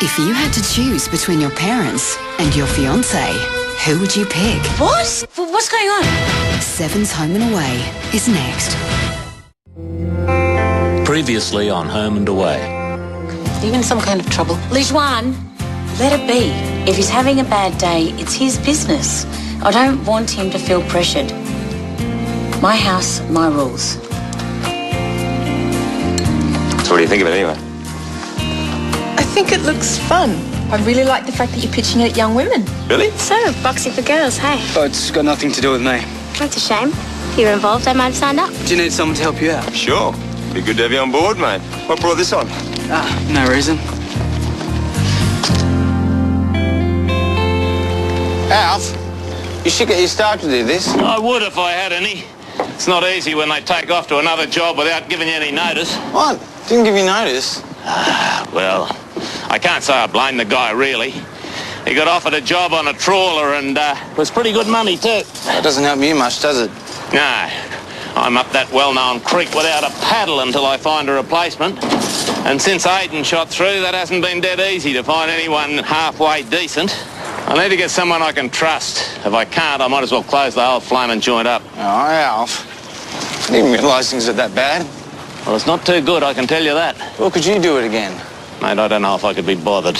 If you had to choose between your parents and your fiancé, who would you pick? What? What's going on? Seven's Home and Away is next. Previously on Home and Away. Are you in some kind of trouble? Lijuan, let it be. If he's having a bad day, it's his business. I don't want him to feel pressured. My house, my rules. So what do you think of it anyway? I think it looks fun. I really like the fact that you're pitching it at young women. Really? So, boxing for girls, hey? Oh, it's got nothing to do with me. That's a shame. If you were involved, I might have signed up. Do you need someone to help you out? Sure. Be good to have you on board, mate. What brought this on? No reason. Alf, you should get your staff to do this. I would if I had any. It's not easy when they take off to another job without giving you any notice. What? Didn't give you notice? Well, I can't say I blame the guy, really. He got offered a job on a trawler and was pretty good money, too. That doesn't help you much, does it? No. I'm up that well-known creek without a paddle until I find a replacement. And since Aiden shot through, that hasn't been dead easy to find anyone halfway decent. I need to get someone I can trust. If I can't, I might as well close the whole flaming joint up. Oh, Alf. I didn't realise things were that bad. Well, it's not too good, I can tell you that. Well, could you do it again? Mate, I don't know if I could be bothered.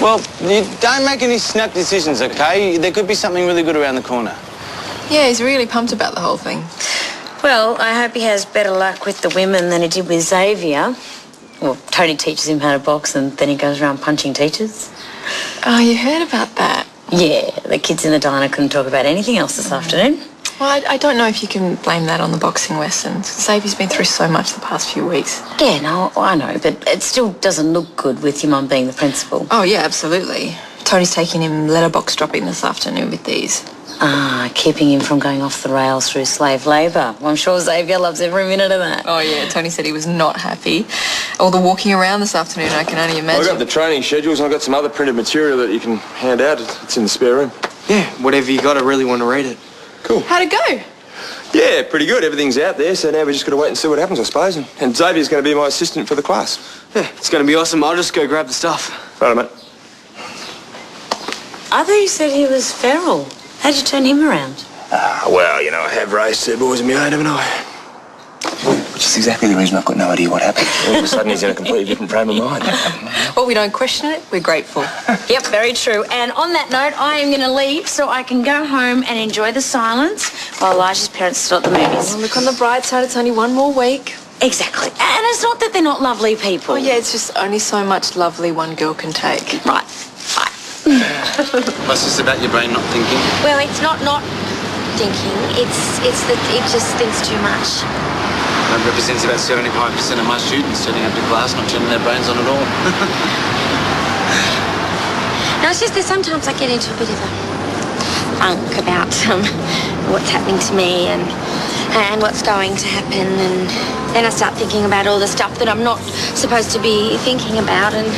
Well, you don't make any snap decisions, okay? There could be something really good around the corner. Yeah, he's really pumped about the whole thing. Well, I hope he has better luck with the women than he did with Xavier. Well, Tony teaches him how to box and then he goes around punching teachers. Oh, you heard about that? Yeah, the kids in the diner couldn't talk about anything else this afternoon. Well, I don't know if you can blame that on the boxing lessons. Xavier's been through so much the past few weeks. Yeah, no, I know, but it still doesn't look good with your mum being the principal. Oh, yeah, absolutely. Tony's taking him letterbox dropping this afternoon with these. Keeping him from going off the rails through slave labour. Well, I'm sure Xavier loves every minute of that. Oh, yeah, Tony said he was not happy. All the walking around this afternoon, I can only imagine. I've got the training schedules and I've got some other printed material that you can hand out. It's in the spare room. Yeah, whatever you got, I really want to read it. Cool. How'd it go? Yeah, pretty good. Everything's out there, so now we just got to wait and see what happens, I suppose. And Xavier's going to be my assistant for the class. Yeah, it's going to be awesome. I'll just go grab the stuff. Right, mate. I thought you said he was feral. How'd you turn him around? Well, you know, I have raised two boys of my own, haven't I? Which is exactly the reason I've got no idea what happened. All of a sudden, he's in a completely different frame of mind. Well, we don't question it. We're grateful. Yep, very true. And on that note, I am going to leave so I can go home and enjoy the silence while Elijah's parents are still at the movies. Well, look on the bright side, it's only one more week. Exactly. And it's not that they're not lovely people. Oh, yeah, it's just only so much lovely one girl can take. Right. What's this about your brain not thinking? Well, it's not thinking. It's that it just thinks too much. That represents about 75% of my students turning up to class not turning their brains on at all. No, it's just that sometimes I get into a bit of a funk about what's happening to me and what's going to happen, and then I start thinking about all the stuff that I'm not supposed to be thinking about, and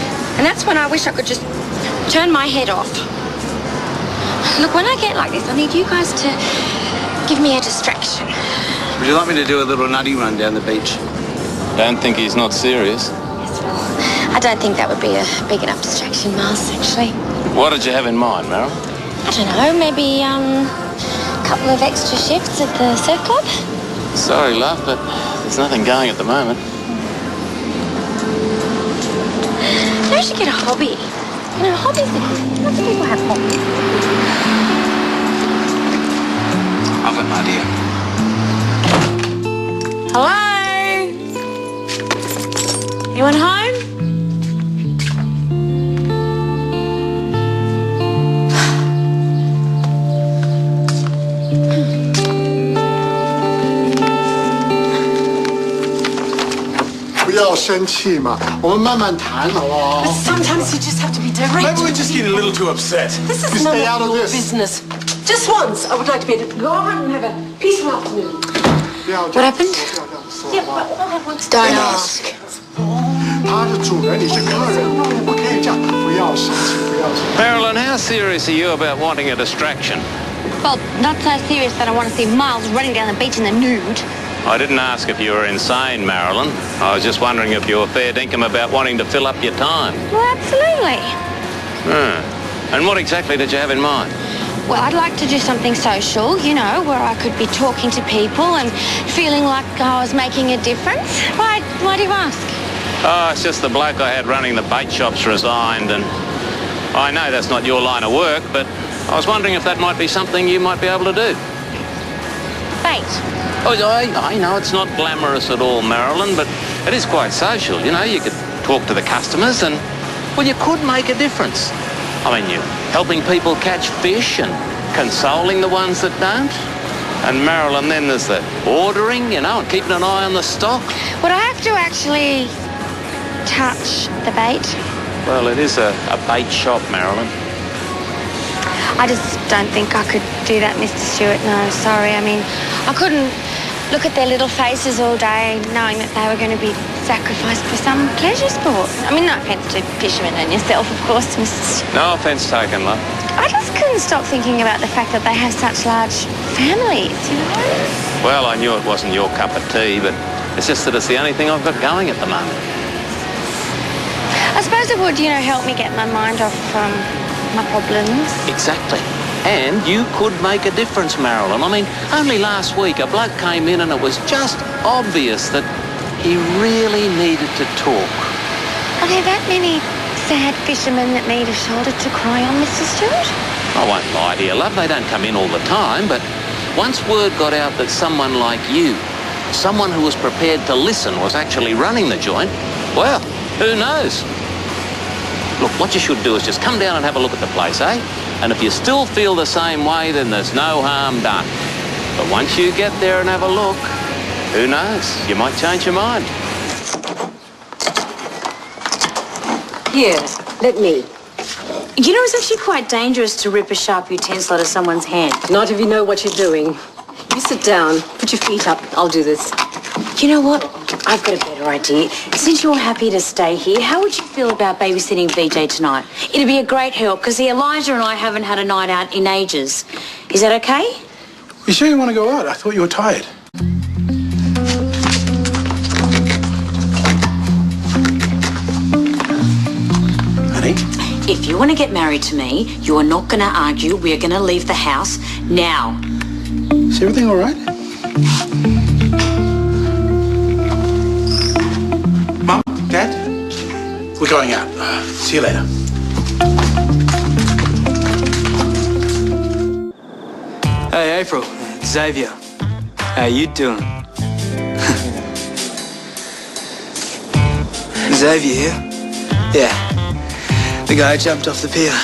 that's when I wish I could just turn my head off. Look, when I get like this, I need you guys to give me a distraction. Would you like me to do a little nutty run down the beach? Don't think he's not serious. Yes, well, I don't think that would be a big enough distraction, Miles, actually. What did you have in mind, Meryl? I don't know, maybe a couple of extra shifts at the surf club? Sorry, love, but there's nothing going at the moment. Maybe I should get a hobby. You know, hobbies are good. Lots of people have hobbies. I've got an idea. Hello? Anyone home? Sometimes you just have to be direct. Maybe we're just getting a little too upset. This is none of your business. Just once, I would like to be able to go out and have a peaceful afternoon. What happened? Yeah, but Don't ask. Marilyn, how serious are you about wanting a distraction? Well, not so serious that I want to see Miles running down the beach in the nude. I didn't ask if you were insane, Marilyn. I was just wondering if you were fair dinkum about wanting to fill up your time. Well, absolutely. And what exactly did you have in mind? Well, I'd like to do something social, you know, where I could be talking to people and feeling like I was making a difference. Why do you ask? Oh, it's just the bloke I had running the bait shop's resigned, and I know that's not your line of work, but I was wondering if that might be something you might be able to do. Bait? Oh, I know it's not glamorous at all, Marilyn, but it is quite social. You know, you could talk to the customers and, well, you could make a difference. I mean, you're helping people catch fish and consoling the ones that don't. And Marilyn, then there's the ordering, you know, and keeping an eye on the stock. Would I have to actually touch the bait? Well, it is a bait shop, Marilyn. I just don't think I could do that, Mr. Stewart. No, sorry. I mean, I couldn't look at their little faces all day knowing that they were going to be sacrificed for some pleasure sport. I mean, no offence to fishermen and yourself, of course, Mr. Stewart. No offence taken, love. I just couldn't stop thinking about the fact that they have such large families, you know? Well, I knew it wasn't your cup of tea, but it's just that it's the only thing I've got going at the moment. I suppose it would, you know, help me get my mind off my problems. Exactly. And you could make a difference, Marilyn. I mean, only last week a bloke came in and it was just obvious that he really needed to talk. Are there that many sad fishermen that need a shoulder to cry on, Mr. Stewart? I won't lie to you, love. They don't come in all the time, but once word got out that someone like you, someone who was prepared to listen, was actually running the joint, well, who knows? Look, what you should do is just come down and have a look at the place, eh? And if you still feel the same way, then there's no harm done. But once you get there and have a look, who knows? You might change your mind. Here, let me. You know, it's actually quite dangerous to rip a sharp utensil out of someone's hand. Not if you know what you're doing. You sit down, put your feet up. I'll do this. You know what? I've got a better idea. Since you're happy to stay here, how would you feel about babysitting VJ tonight? It'd be a great help, because Elijah and I haven't had a night out in ages. Is that okay? You sure you want to go out? I thought you were tired. Honey? If you want to get married to me, you are not going to argue. We are going to leave the house now. Is everything all right? Mum, Dad, we're going out. See you later. Hey, April. It's Xavier. How you doing? Xavier here? Yeah. The guy who jumped off the pier.